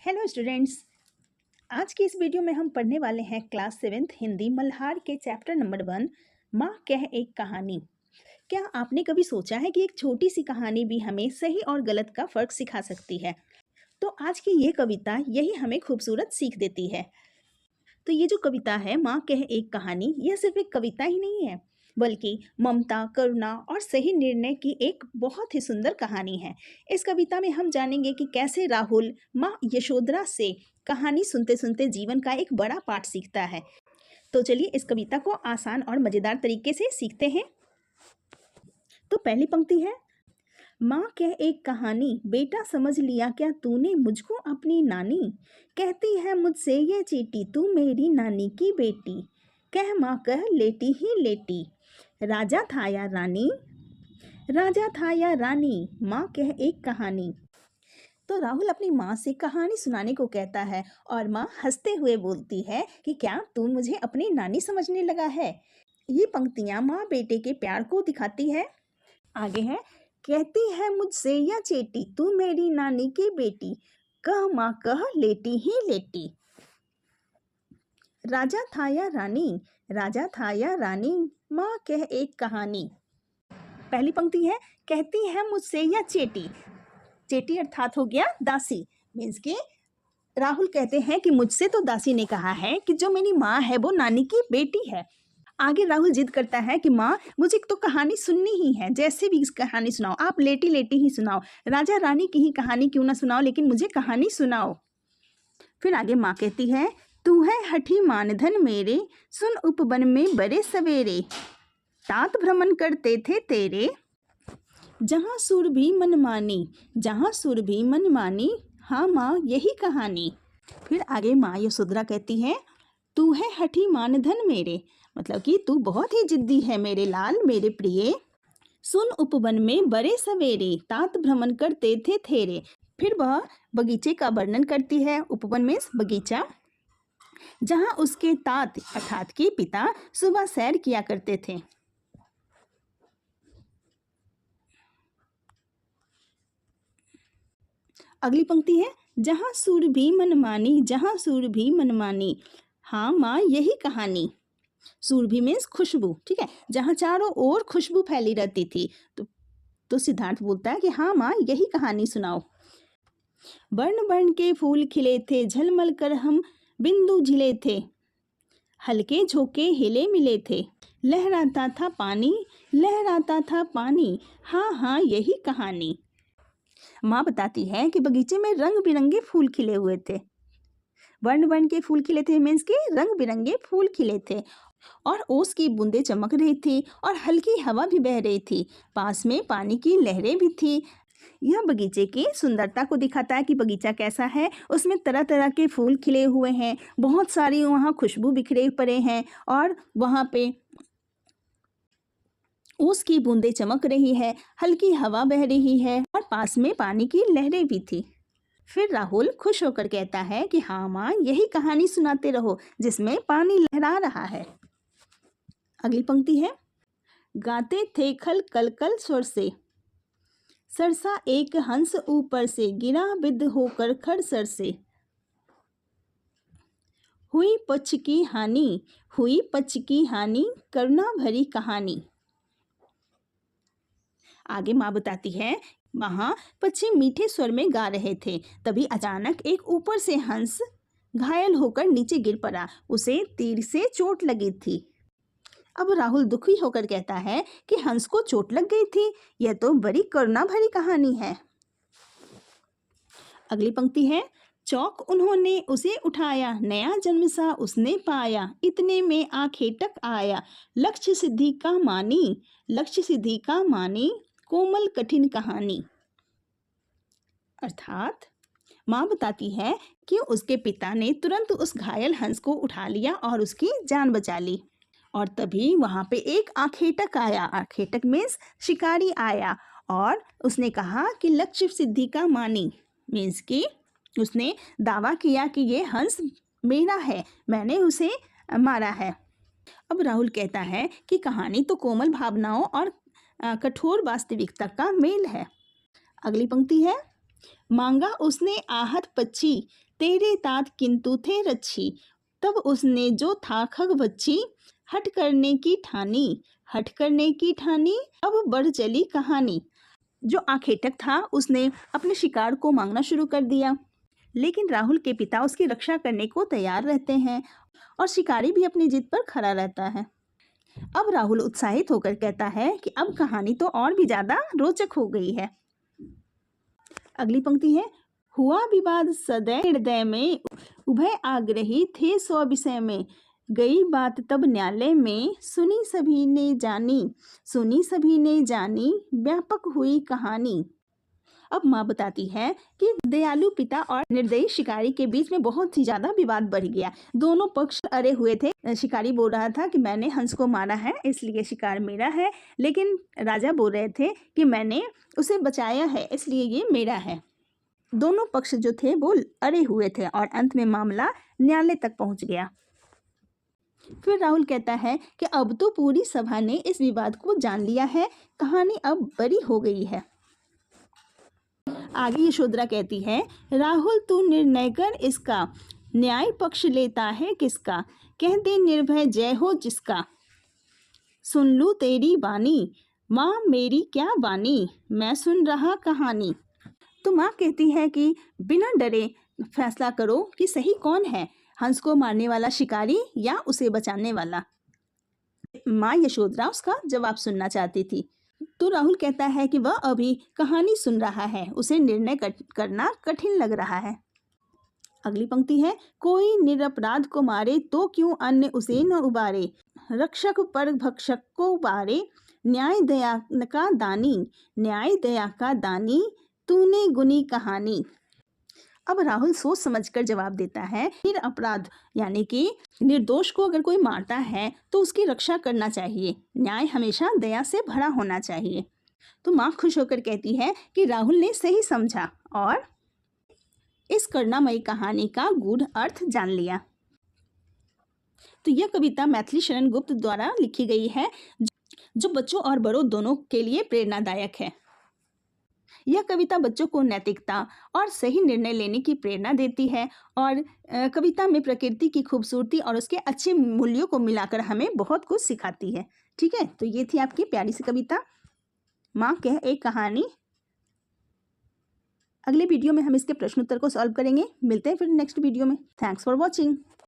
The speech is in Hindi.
Hello students. आज की इस वीडियो में हम पढ़ने वाले हैं क्लास 7th हिंदी मल्हार के चैप्टर नंबर 1 माँ कह एक कहानी। क्या आपने कभी सोचा है कि एक छोटी सी कहानी भी हमें सही और गलत का फ़र्क सिखा सकती है? तो आज की ये कविता यही हमें खूबसूरत सीख देती है। तो ये जो कविता है माँ कह एक कहानी, यह सिर्फ एक कविता ही नहीं है बल्कि ममता, करुणा और सही निर्णय की एक बहुत ही सुंदर कहानी है। इस कविता में हम जानेंगे कि कैसे राहुल माँ यशोधरा से कहानी सुनते सुनते जीवन का एक बड़ा पाठ सीखता है। तो चलिए इस कविता को आसान और मज़ेदार तरीके से सीखते हैं। तो पहली पंक्ति है, माँ कह एक कहानी, बेटा समझ लिया क्या तूने मुझको अपनी नानी। कहती है मुझसे ये चीटी, तू मेरी नानी की बेटी। कह माँ कह लेटी ही लेटी, राजा था या रानी, राजा था या रानी, माँ कह एक कहानी। तो राहुल अपनी माँ से कहानी सुनाने को कहता है और माँ हंसते हुए बोलती है कि क्या तू मुझे अपनी नानी समझने लगा है। ये पंक्तियाँ माँ बेटे के प्यार को दिखाती है। आगे है, कहती है मुझसे या चेटी, तू मेरी नानी की बेटी। कह माँ कह लेटी ही लेटी, राजा था या रानी, राजा था या रानी, माँ कह एक कहानी। पहली पंक्ति है, कहती है मुझसे या चेटी। चेटी अर्थात हो गया दासी। मीन्स कि राहुल कहते हैं कि मुझसे तो दासी ने कहा है कि जो मेरी माँ है वो नानी की बेटी है। आगे राहुल जिद करता है कि माँ मुझे तो कहानी सुननी ही है, जैसे भी इस कहानी सुनाओ, आप लेटी लेटी ही सुनाओ, राजा रानी की ही कहानी क्यों ना सुनाओ, लेकिन मुझे कहानी सुनाओ। फिर आगे माँ कहती है, तू है हठी मानधन मेरे, सुन उपवन में बड़े सवेरे, तात भ्रमण करते थे तेरे, जहाँ सुर भी मनमानी, जहाँ सुर भी मनमानी, हाँ माँ यही कहानी। फिर आगे माँ यशोधरा कहती है, तू है हठी मानधन मेरे, मतलब कि तू बहुत ही जिद्दी है मेरे लाल मेरे प्रिय। सुन उपवन में बड़े सवेरे, तात भ्रमण करते थे थेरे। फिर वह बगीचे का वर्णन करती है। उपवन में बगीचा, जहाँ उसके तात अर्थात कि पिता सुबह सैर किया करते थे। अगली पंक्ति है, जहाँ सुर भी मनमानी, जहाँ सुर भी मनमानी, हाँ माँ यही कहानी। सुरभि मीन्स खुशबू, ठीक है, जहाँ चारों ओर खुशबू फैली रहती थी। तो सिद्धार्थ बोलता है कि हाँ माँ यही कहानी सुनाओ। वर्ण वर्ण के फूल खिले थे, झलमल कर हम बिंदु झिले थे, हल्के झोंके हिले मिले थे, लहराता था पानी, लहराता था पानी, हाँ हाँ यही कहानी। माँ बताती है कि बगीचे में रंग बिरंगे फूल खिले हुए थे। वर्ण वर्ण के फूल खिले थे मीन्स के रंग बिरंगे फूल खिले थे, और ओस की बूंदें चमक रही थी और हल्की हवा भी बह रही थी। पास में पानी की लहरें भी थी। यह बगीचे की सुंदरता को दिखाता है कि बगीचा कैसा है। उसमें तरह तरह के फूल खिले हुए हैं, बहुत सारी वहाँ खुशबू बिखरे पड़े हैं, और वहाँ पे ओस की बूंदें चमक रही है, हल्की हवा बह रही है, और पास में पानी की लहरें भी थी। फिर राहुल खुश होकर कहता है कि हाँ माँ यही कहानी सुनाते रहो जिसमें पानी लहरा रहा है। अगली पंक्ति है, गाते थे खल कल कल स्वर से, सरसा एक हंस ऊपर से, गिरा बिद होकर खड़सर से, हुई पक्ष की हानि, हुई पक्ष की हानि, करुणा भरी कहानी। आगे माँ बताती है, वहाँ पक्षी मीठे स्वर में गा रहे थे, तभी अचानक एक ऊपर से हंस घायल होकर नीचे गिर पड़ा। उसे तीर से चोट लगी थी। अब राहुल दुखी होकर कहता है कि हंस को चोट लग गई थी, यह तो बड़ी करुणा भरी कहानी है। अगली पंक्ति है, चौक उन्होंने उसे उठाया, नया जन्म सा उसने पाया, इतने में आखेटक आया, लक्ष्य सिद्धि का मानी, लक्ष्य सिद्धि का मानी, कोमल कठिन कहानी। अर्थात माँ बताती है कि उसके पिता ने तुरंत उस घायल हंस को उठा लिया और उसकी जान बचा ली। और तभी वहाँ पे एक आखेटक आया। आखेटक मीन्स शिकारी आया, और उसने कहा कि लक्ष्य सिद्धि का मानी, मीन्स कि उसने दावा किया कि ये हंस मेरा है, मैंने उसे मारा है। अब राहुल कहता है कि कहानी तो कोमल भावनाओं और कठोर वास्तविकता का मेल है। अगली पंक्ति है, मांगा उसने आहत पक्षी, तेरे तात किंतु थे रच्छी। तब उसने जो था खग बच्ची, हट करने की ठानी, हट करने की ठानी, अब बढ़ चली कहानी। जो आखेटक था उसने अपने शिकार को मांगना शुरू कर दिया, लेकिन राहुल के पिता उसकी रक्षा करने को तैयार रहते हैं और शिकारी भी अपनी जिद पर खड़ा रहता है। अब राहुल उत्साहित होकर कहता है कि अब कहानी तो और भी ज्यादा रोचक हो गई है। अगली पंक्ति है, हुआ विवाद सदैव हृदय में, उभय आग्रही थे सौ विषय में, गई बात तब न्यायालय में, सुनी सभी ने जानी, सुनी सभी ने जानी, व्यापक हुई कहानी। अब माँ बताती है कि दयालु पिता और निर्दयी शिकारी के बीच में बहुत ही ज्यादा विवाद बढ़ गया। दोनों पक्ष अरे हुए थे। शिकारी बोल रहा था कि मैंने हंस को मारा है इसलिए शिकार मेरा है, लेकिन राजा बोल रहे थे कि मैंने उसे बचाया है इसलिए ये मेरा है। दोनों पक्ष जो थे वो अरे हुए थे और अंत में मामला न्यायालय तक पहुंच गया। फिर राहुल कहता है कि अब तो पूरी सभा ने इस विवाद को जान लिया है, कहानी अब बड़ी हो गई है। आगे यशोधरा कहती है, राहुल तू निर्णय कर इसका, न्याय पक्ष लेता है किसका, कह दे निर्भय जय हो जिसका, सुन लूं तेरी वाणी, माँ मेरी क्या वाणी, मैं सुन रहा कहानी। तो माँ कहती है कि बिना डरे फैसला करो कि सही कौन है, हंस को मारने वाला शिकारी या उसे बचाने वाला। माँ यशोधरा उसका जवाब सुनना चाहती थी। तो राहुल कहता है कि वह अभी कहानी सुन रहा है, उसे निर्णय करना कठिन लग रहा है। अगली पंक्ति है, कोई निरपराध को मारे तो क्यों अन्य उसे न उबारे, रक्षक पर भक्षक को उबारे, न्याय दया का दानी, न्याय दया का दानी, तूने गुनी कहानी। अब राहुल सोच समझकर जवाब देता है, निरपराध यानी कि निर्दोष को अगर कोई मारता है तो उसकी रक्षा करना चाहिए, न्याय हमेशा दया से भरा होना चाहिए। तो माँ खुश होकर कहती है कि राहुल ने सही समझा और इस करुणामयी कहानी का गूढ़ अर्थ जान लिया। तो यह कविता मैथिली शरण गुप्त द्वारा लिखी गई है, जो बच्चों और बड़ों दोनों के लिए प्रेरणादायक है। यह कविता बच्चों को नैतिकता और सही निर्णय लेने की प्रेरणा देती है और कविता में प्रकृति की खूबसूरती और उसके अच्छे मूल्यों को मिलाकर हमें बहुत कुछ सिखाती है। ठीक है, तो ये थी आपकी प्यारी सी कविता माँ कह एक कहानी। अगले वीडियो में हम इसके प्रश्नोत्तर को सॉल्व करेंगे। मिलते हैं फिर नेक्स्ट वीडियो में। Thanks for watching.